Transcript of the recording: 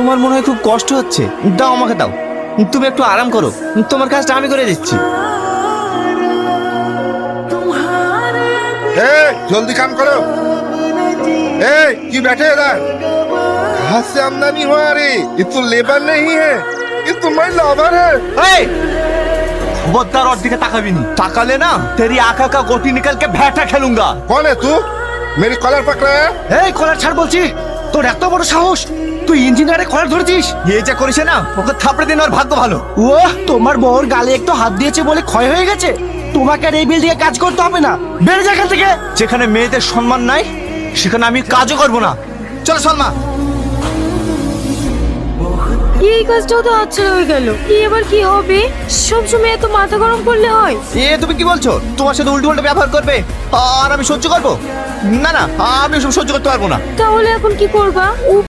তোমার মনে হয় খুব কষ্ট হচ্ছে। দাও আমাকে দাও, তুমি একটু আরাম করো, তোমার কাজটা আমি করে দিচ্ছি। जल्दी काम करो। क्यों बैठे इधर? कहाँ से आमदनी हुआ रे? ये तो लेबर नहीं है, ये तो मैं लावर है। এই খবরদার ওর দিকে তাকাবি নি, তাকালে না তেরি আঁকা কা গোটি নিকল কে ভেটা খেলুঙ্গা। कौन है तू? मेरी कॉलर पकड़ा है? এই কলার ছাড় বলছি, তোর এত বড় সাহস, তুই ইঞ্জিনিয়ারে কলার ধরেছিস? এই যে করিস না, ওকে থাপড়ে দিন, ওর ভাগ্য ভালো। ও তোমার বউর গালে একটু হাত দিয়েছে বলে ক্ষয় হয়ে গেছে? তোমাকে আর এই বিল্ডিং এ কাজ করতে হবে না, বেড়ে যা এখান থেকে। যেখানে মেয়েদের সম্মান নাই সেখানে আমি কাজও করব না। চলো সলমা। এই কাজটাও তো আচ্ছা হয়ে গেল, এবার কি হবে? সবসময় এত মাথা গরম করলে হয়? তুমি কি বলছো? তোমার সাথে উল্টো উল্টো ব্যবহার করবে আর আমি সহ্য করবো? না না, আমি সব সহ্য করতে পারবো না। তাহলে এখন কি করবা?